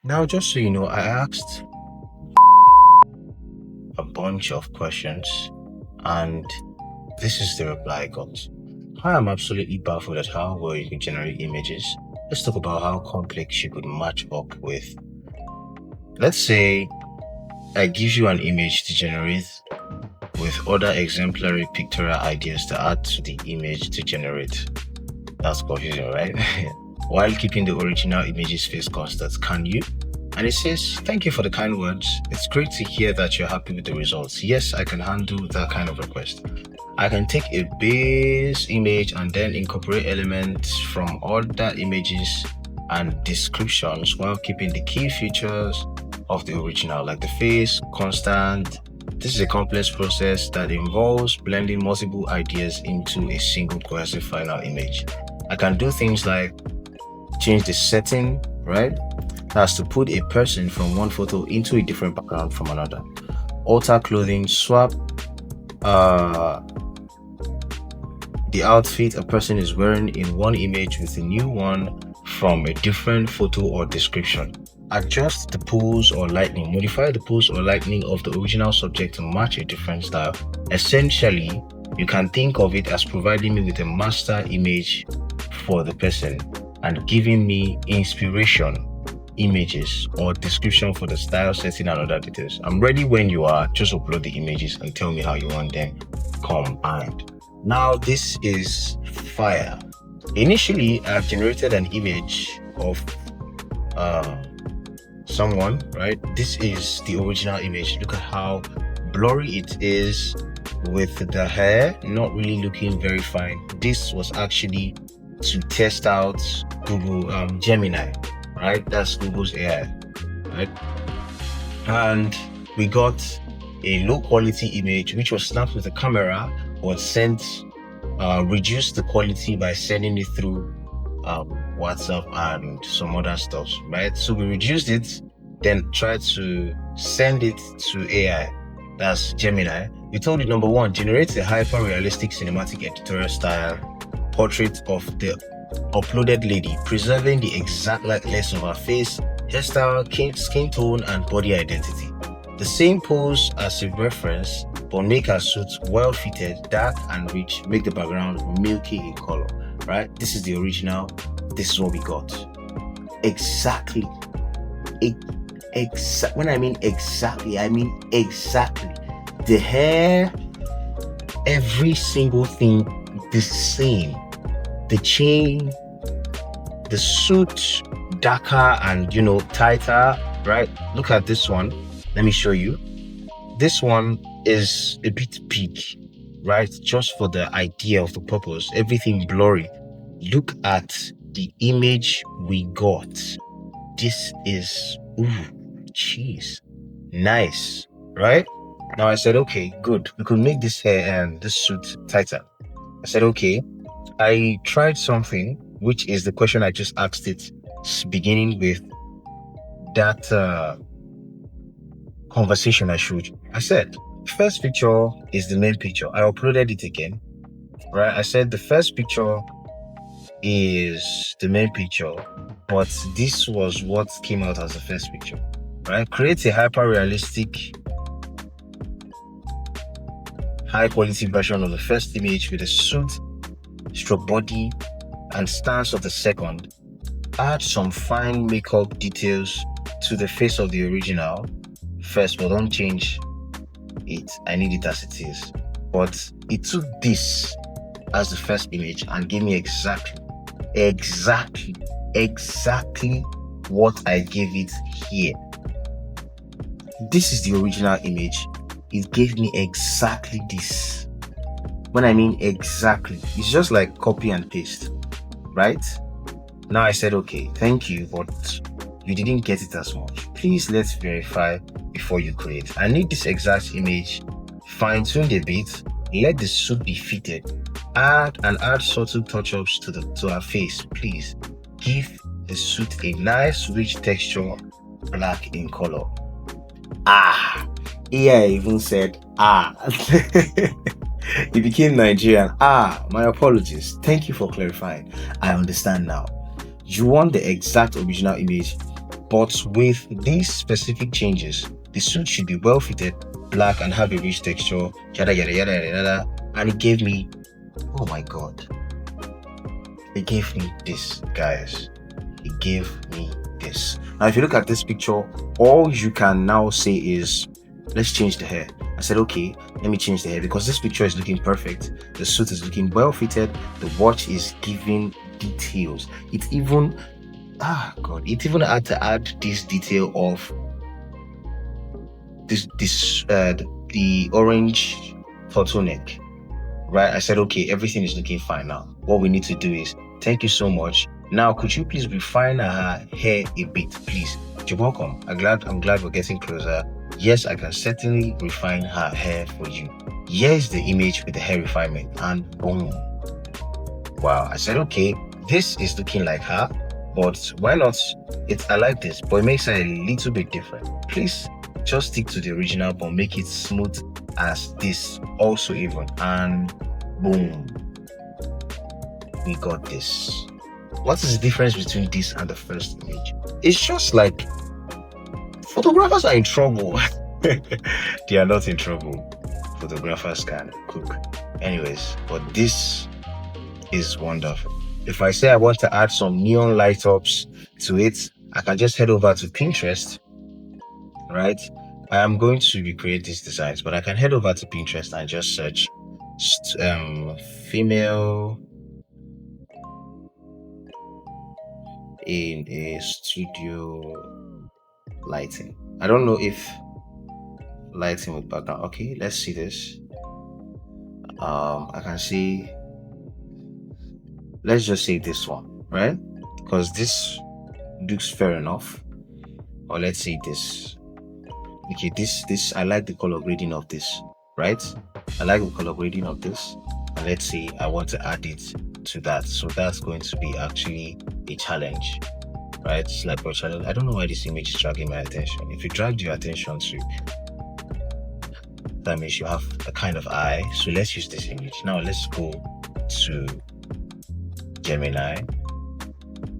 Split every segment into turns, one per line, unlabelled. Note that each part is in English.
Now, just so you know, I asked a bunch of questions, and this is the reply I got. Hi, I'm absolutely baffled at how well you can generate images. Let's talk about how complex you could match up with. Let's say I give you an image to generate with other exemplary pictorial ideas to add to the image to generate. That's confusing, right? While keeping the original image's face constant, can you? And it says, thank you for the kind words. It's great to hear that you're happy with the results. Yes, I can handle that kind of request. I can take a base image and then incorporate elements from other images and descriptions while keeping the key features of the original, like the face, constant. This is a complex process that involves blending multiple ideas into a single cohesive final image. I can do things like change the setting, right? That's to put a person from one photo into a different background from another. Alter clothing, swap the outfit a person is wearing in one image with a new one from a different photo or description. Adjust the pose or lighting, modify the pose or lighting of the original subject to match a different style. Essentially, you can think of it as providing me with a master image for the person and giving me inspiration images or description for the style, setting, and other details. I'm ready when you are. Just upload the images and tell me how you want them combined. Now, this is fire. Initially, I've generated an image of someone, right? This is the original image. Look at how blurry it is with the hair, not really looking very fine. This was actually to test out Google Gemini, right? That's Google's AI, right? And we got a low quality image which was snapped with a camera, was sent, reduced the quality by sending it through WhatsApp and some other stuff, right? So we reduced it, then tried to send it to AI, that's Gemini. We told it, number one, generate a hyper realistic cinematic editorial style portrait of the uploaded lady, preserving the exact likeness of her face, hairstyle, skin tone, and body identity. The same pose as a reference, but make her suit well fitted, dark and rich, make the background milky in color, right? This is the original. This is what we got. Exactly. When I mean exactly, I mean exactly. The hair, every single thing the same. The chain, the suit, darker and tighter, right? Look at this one. Let me show you. This one is a bit big, right? Just for the idea of the purpose. Everything blurry. Look at the image we got. This is, jeez, nice, right? Now I said, okay, good. We could make this hair and this suit tighter. I said, okay. I tried something, which is the question I just asked it, beginning with that conversation I showed you. I said, first picture is the main picture. I uploaded it again, right? I said the first picture is the main picture, but this was what came out as the first picture, right? Create a hyper realistic, high quality version of the first image with a suit, stroke body, and stance of the second. Add some fine makeup details to the face of the original first, but don't change it. I need it as it is. But it took this as the first image and gave me exactly what I gave it here. This is the original image. It gave me exactly this. When I mean exactly, it's just like copy and paste, right? Now I said, okay, thank you, but you didn't get it as much. Please let's verify before you create. I need this exact image fine-tuned a bit. Let the suit be fitted. Add subtle touch-ups to her face. Please give the suit a nice rich texture, black in color. Here I even said It became Nigerian. My apologies. Thank you for clarifying. I understand now. You want the exact original image, But with these specific changes, the suit should be well fitted, black, and have a rich texture, yada yada yada yada yada. And it gave me, oh my god, it gave me this, guys. It gave me this. Now, if you look at this picture, all you can now say is, let's change the hair. I said, okay, let me change the hair because this picture is looking perfect. The suit is looking well fitted. The watch is giving details. It even, it even had to add this detail of the orange turtleneck, right? I said, okay, everything is looking fine now. What we need to do is, thank you so much. Now, could you please refine her hair a bit, please? You're welcome. I'm glad we're getting closer. Yes, I can certainly refine her hair for you. Here's the image with the hair refinement, and boom. Wow. I said, okay, this is looking like her, but why not? I like this, but it makes her a little bit different. Please just stick to the original, but make it smooth as this also even. And boom, we got this. What is the difference between this and the first image? It's just like photographers are in trouble. They are not in trouble. Photographers can cook. Anyways, but this is wonderful. If I say I want to add some neon light ups to it, I can just head over to Pinterest, right? I am going to recreate these designs, but I can head over to Pinterest and just search female in a studio lighting. I don't know if lighting with background. Okay, let's see this. I can see, let's just say this one, right? Because this looks fair enough. Or let's say this. Okay, this I like the color grading of this, right? I like the color grading of this. And let's say I want to add it to that. So that's going to be actually a challenge, right? It's like a challenge. I don't know why this image is dragging my attention. If it dragged your attention to, that means you have a kind of eye. So let's use this image. Now let's go to Gemini.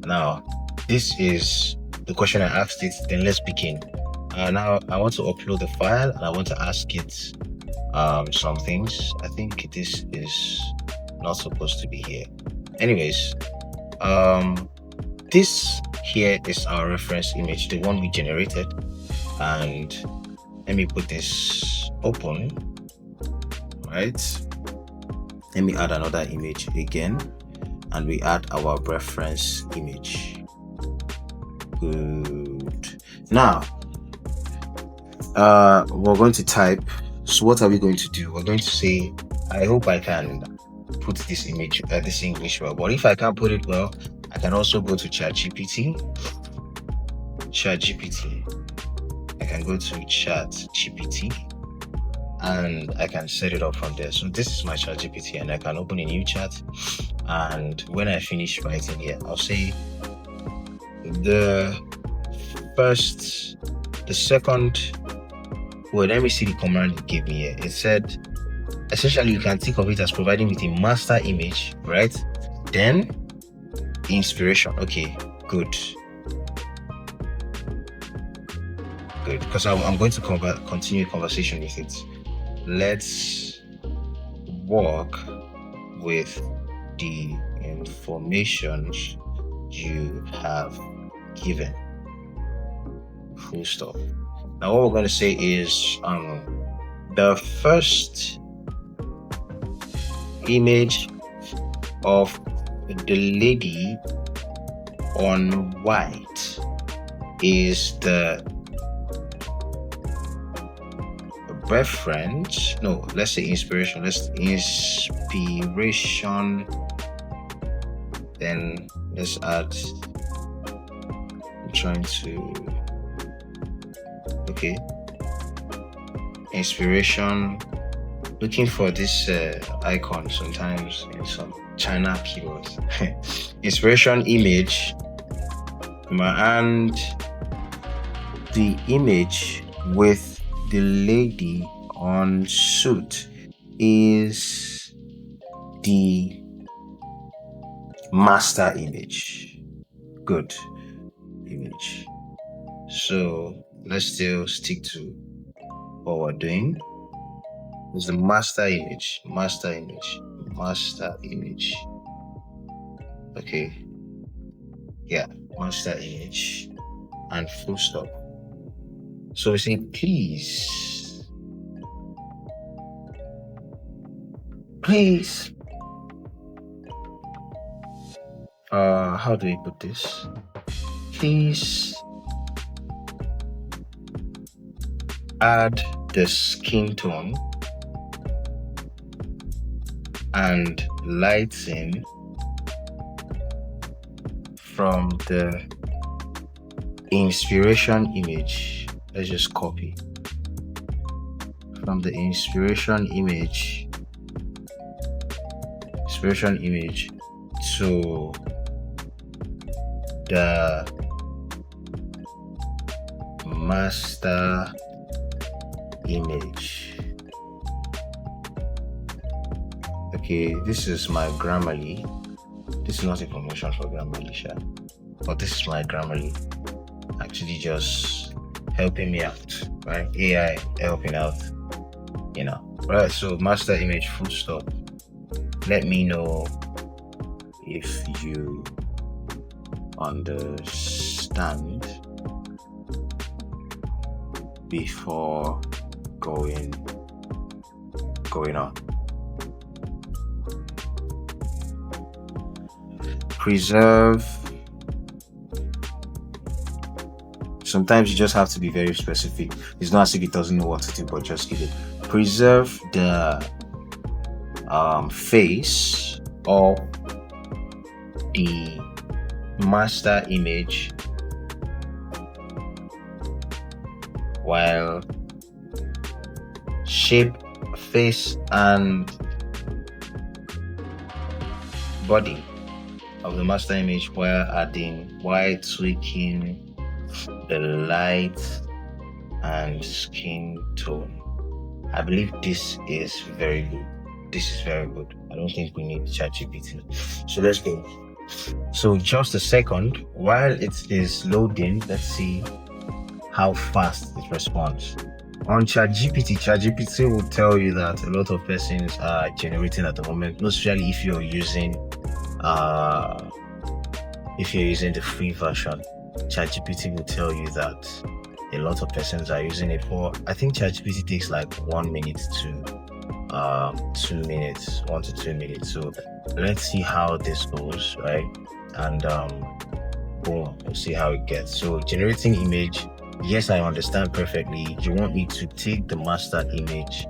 Now, this is the question I asked it. Then let's begin. Now I want to upload the file and I want to ask it some things. I think this is not supposed to be here. Anyways, this here is our reference image, the one we generated. And let me put this open, right? Let me add another image again, and we add our reference image. Good. Now, we're going to type. So what are we going to do? We're going to say, I hope I can put this image, this English well. But if I can't put it well, I can also go to Chat GPT. I can go to Chat GPT and I can set it up from there. So this is my Chat GPT and I can open a new chat. And when I finish writing here, I'll say well, let me see the command it gave me here. It said, essentially, you can think of it as providing with a master image, right? Then, inspiration. Okay, good. Because I'm going to continue conversation with it. Let's work with the information you have given. Full stop. Now what we're going to say is the first image of the lady on white is the reference. No, let's say inspiration. Inspiration. Then let's add. I'm trying to. Okay, inspiration. Looking for this icon sometimes in some China keywords. Inspiration image, and the image with the lady on suit is the master image. Good image. So let's still stick to what we're doing. It's the master image. Okay. Yeah, master image and full stop. So we say please how do we put this? Please add the skin tone and lighting from the inspiration image. Let's just copy from the inspiration image to the master image. Okay, this is my Grammarly. This is not a promotion for Grammarly, but this is my Grammarly. Actually, just helping me out, right? AI helping out, Right, so master image full stop. Let me know if you understand before going on. Preserve. Sometimes you just have to be very specific. It's not as if it doesn't know what to do, but just give it. Preserve the face of the master image while shape, face, and body of the master image while tweaking the light and skin tone. I believe this is very good. I don't think we need Chat GPT. So let's go. So just a second, while it is loading, let's see how fast it responds. On Chat GPT will tell you that a lot of persons are generating at the moment, especially if you're using the free version. Chat GPT will tell you that a lot of persons are using it for. I think Chat GPT takes like 1 minute to 2 minutes, 1 to 2 minutes. So let's see how this goes, right? And boom, we'll see how it gets. So generating image. Yes, I understand perfectly. You want me to take the master image.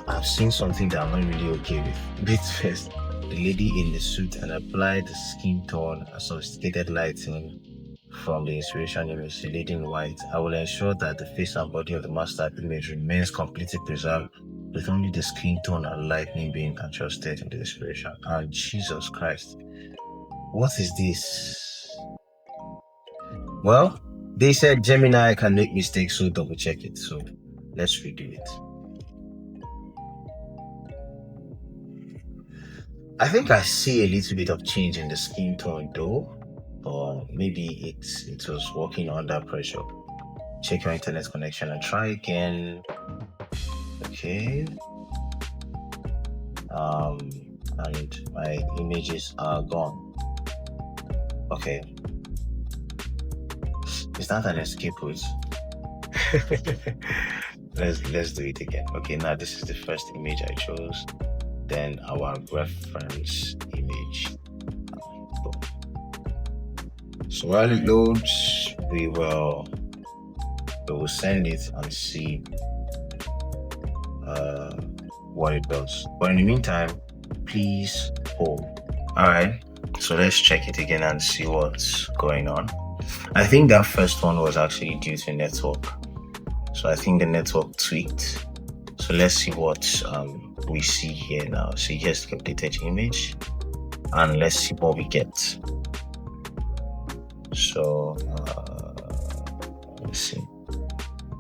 I've seen something that I'm not really okay with. Bit first, the lady in the suit, and apply the skin tone and sophisticated lighting from the inspiration image, the lady in white. I will ensure that the face and body of the master image remains completely preserved, with only the skin tone and lighting being adjusted in the inspiration. And Jesus Christ, what is this? Well, they said Gemini can make mistakes, so double check it. So let's redo it. I think I see a little bit of change in the skin tone though, or maybe it was working under pressure. Check your internet connection and try again. Okay. And my images are gone. Okay. Is that an escape route? let's do it again. Okay, now this is the first image I chose. Then our reference image. So while it loads, we will send it and see what it does. But in the meantime, please hold. Alright, so let's check it again and see what's going on. I think that first one was actually due to network. So I think the network tweaked. So let's see what we see here now. So here's the updated image, and let's see what we get. So let's see.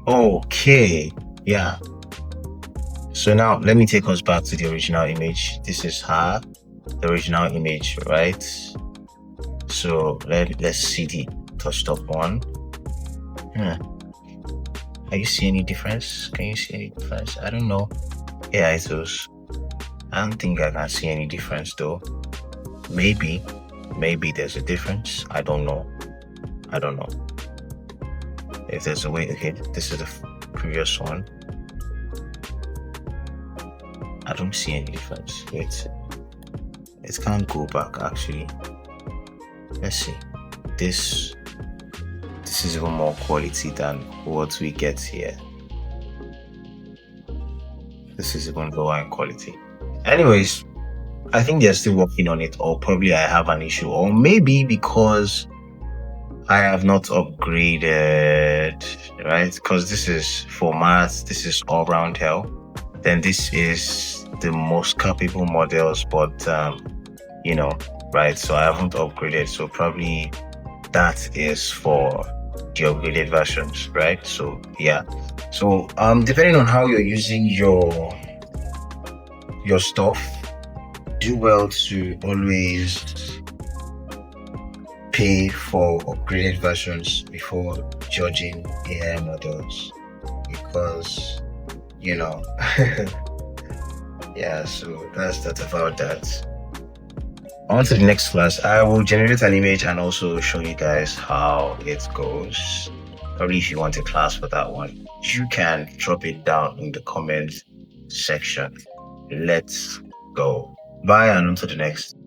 Okay, yeah. So now let me take us back to the original image. This is her, the original image, right? So let's see the touched up one. Hmm. Are you see any difference? Can you see any difference? I don't know. Yeah, it was. I don't think I can see any difference though. Maybe, maybe there's a difference. I don't know. I don't know. If there's a way, okay, this is the previous one. I don't see any difference. Wait, it can't go back actually. Let's see. This is even more quality than what we get here. This is even lower in quality. Anyways, I think they're still working on it, or probably I have an issue, or maybe because I have not upgraded, right? Because this is for maths, this is all round hell. Then this is the most capable models, but you know, right? So I haven't upgraded, so probably that is for the upgraded versions, right? So yeah. So depending on how you're using your stuff, do well to always pay for upgraded versions before judging AI models, because you know. Yeah, so that's about that. On to the next class. I will generate an image and also show you guys how it goes. Probably if you want a class for that one, you can drop it down in the comment section. Let's go. Bye and on to the next.